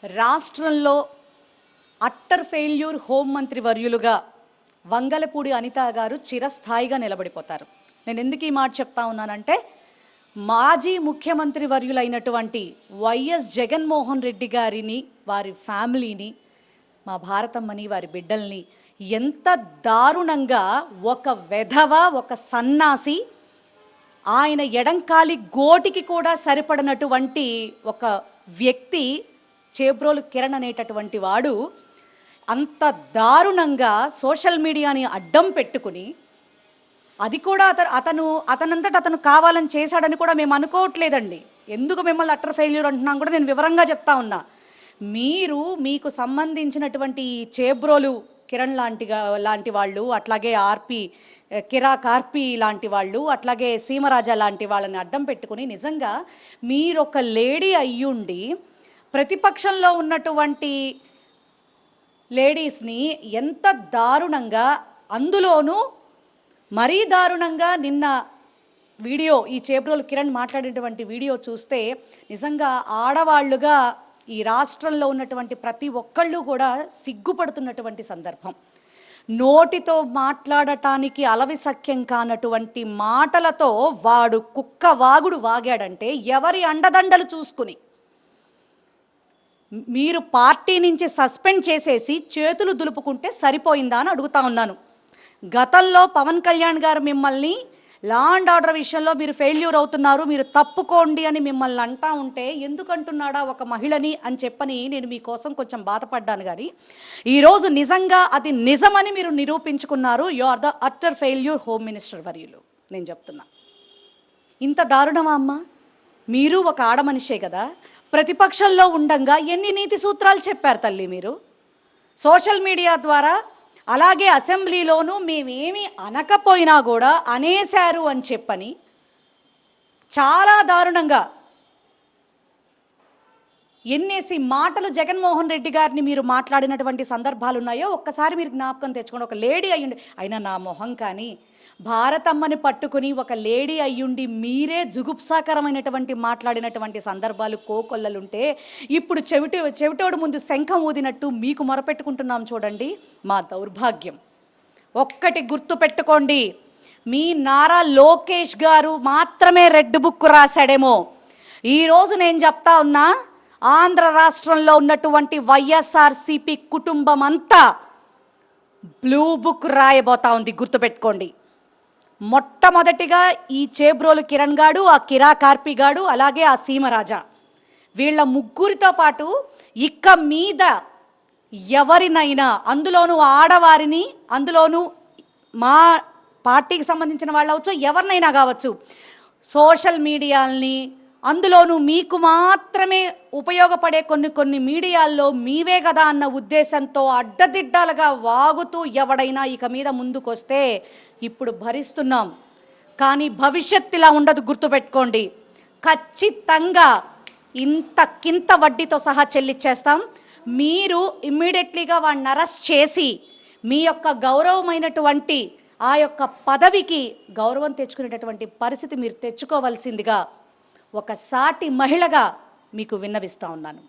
రాష్ట్రంలో utter failure హోంమంత్రి వర్యులుగా వంగలపూడి అనిత గారు చిరస్థాయిగా నిలబడిపోతారు. నేను ఎందుకు ఈ మాట చెప్తా ఉన్నానంటే, మాజీ ముఖ్యమంత్రి వర్యులైనటువంటి వైఎస్ జగన్మోహన్ రెడ్డి గారిని, వారి ఫ్యామిలీని, మా భారతమ్మని, వారి బిడ్డల్ని ఎంత దారుణంగా ఒక వెధవ, ఒక సన్నాసి, ఆయన ఎడంకాలి గోటికి కూడా సరిపడినటువంటి ఒక వ్యక్తి చేబ్రోలు కిరణ్ అనేటటువంటి వాడు అంత దారుణంగా సోషల్ మీడియాని అడ్డం పెట్టుకుని, అది కూడా అతనంతట అతను కావాలని చేశాడని కూడా మేము అనుకోవట్లేదండి. ఎందుకు మిమ్మల్ని అట్టర్ ఫెయిల్యూర్ అంటున్నాం కూడా నేను వివరంగా చెప్తా ఉన్నా. మీకు సంబంధించినటువంటి చేబ్రోలు కిరణ్ లాంటి వాళ్ళు, అట్లాగే కిరాక్ ఆర్పి లాంటి వాళ్ళు, అట్లాగే సీమరాజా లాంటి వాళ్ళని అడ్డం పెట్టుకుని, నిజంగా మీరొక లేడీ అయ్యుండి ప్రతిపక్షంలో ఉన్నటువంటి లేడీస్ని ఎంత దారుణంగా, అందులోనూ మరీ దారుణంగా నిన్న వీడియో, ఈ చేబ్రోలు కిరణ్ మాట్లాడేటువంటి వీడియో చూస్తే నిజంగా ఆడవాళ్ళుగా ఈ రాష్ట్రంలో ఉన్నటువంటి ప్రతి ఒక్కళ్ళు కూడా సిగ్గుపడుతున్నటువంటి సందర్భం. నోటితో మాట్లాడటానికి అలవిసఖ్యం కానటువంటి మాటలతో వాడు కుక్క వాగుడు వాగాడంటే ఎవరి అండదండలు చూసుకుని మీరు పార్టీ నుంచి సస్పెండ్ చేసేసి చేతులు దులుపుకుంటే సరిపోయిందా అని అడుగుతా ఉన్నాను. గతంలో పవన్ కళ్యాణ్ గారు మిమ్మల్ని లా అండ్ ఆర్డర్ విషయంలో మీరు ఫెయిల్యూర్ అవుతున్నారు, మీరు తప్పుకోండి అని మిమ్మల్ని అంటా ఉంటే ఎందుకంటున్నాడా ఒక మహిళని అని చెప్పని నేను మీకోసం కొంచెం బాధపడ్డాను. కానీ ఈరోజు నిజంగా అది నిజమని మీరు నిరూపించుకున్నారు. You are the utter failure home minister వర్యులు. నేను చెప్తున్నా, ఇంత దారుణమా అమ్మ? మీరు ఒక ఆడమనిషే కదా, ప్రతిపక్షంలో ఉండంగా ఎన్ని నీతి సూత్రాలు చెప్పారు తల్లి మీరు సోషల్ మీడియా ద్వారా. అలాగే అసెంబ్లీలోనూ మేమేమి అనకపోయినా కూడా అనేశారు అని చెప్పని చాలా దారుణంగా ఎన్నేసి మాటలు జగన్మోహన్ రెడ్డి గారిని మీరు మాట్లాడినటువంటి సందర్భాలు ఉన్నాయో ఒక్కసారి మీరు జ్ఞాపకం తెచ్చుకోండి. ఒక లేడీ అయ్యుండి, అయినా నా మొహం కానీ భారతమ్మని పట్టుకుని ఒక లేడీ అయ్యుండి మీరే జుగుప్సాకరమైనటువంటి మాట్లాడినటువంటి సందర్భాలు కోకొల్లలుంటే, ఇప్పుడు చెవిటోడు ముందు శంఖం ఊదినట్టు మీకు మొరపెట్టుకుంటున్నాం చూడండి. మా దౌర్భాగ్యం. ఒక్కటి గుర్తు పెట్టుకోండి, మీ నారా లోకేష్ గారు మాత్రమే రెడ్ బుక్ రాశాడేమో. ఈరోజు నేను చెప్తా ఉన్నా, ఆంధ్ర రాష్ట్రంలో ఉన్నటువంటి వైఎస్ఆర్సీపీ కుటుంబం అంతా బ్లూ బుక్ రాయబోతా ఉంది. గుర్తుపెట్టుకోండి. మొట్టమొదటిగా ఈ చేబ్రోలు కిరణ్ గాడు, ఆ కిరాక్ ఆర్పి గాడు, అలాగే ఆ సీమరాజా, వీళ్ళ ముగ్గురితో పాటు ఇక మీద ఎవరినైనా, అందులోనూ ఆడవారిని, అందులోనూ మా పార్టీకి సంబంధించిన వాళ్ళు అవచ్చు, ఎవరినైనా కావచ్చు, సోషల్ మీడియాల్ని, అందులోనూ మీకు మాత్రమే ఉపయోగపడే కొన్ని మీడియాల్లో మీవే కదా అన్న ఉద్దేశంతో అడ్డదిడ్డాలుగా వాగుతూ ఎవడైనా ఇక మీద ముందుకొస్తే ఇప్పుడు భరిస్తున్నాం, కానీ భవిష్యత్తు ఇలా ఉండదు. గుర్తుపెట్టుకోండి. ఖచ్చితంగా ఇంత వడ్డీతో సహా చెల్లిచ్చేస్తాం. మీరు ఇమ్మీడియట్లీగా వాడిని అరెస్ట్ చేసి మీ యొక్క గౌరవమైనటువంటి ఆ యొక్క పదవికి గౌరవం తెచ్చుకునేటటువంటి పరిస్థితి మీరు తెచ్చుకోవాల్సిందిగా ఒక సాటి మహిళగా మీకు విన్నవిస్తా ఉన్నాను.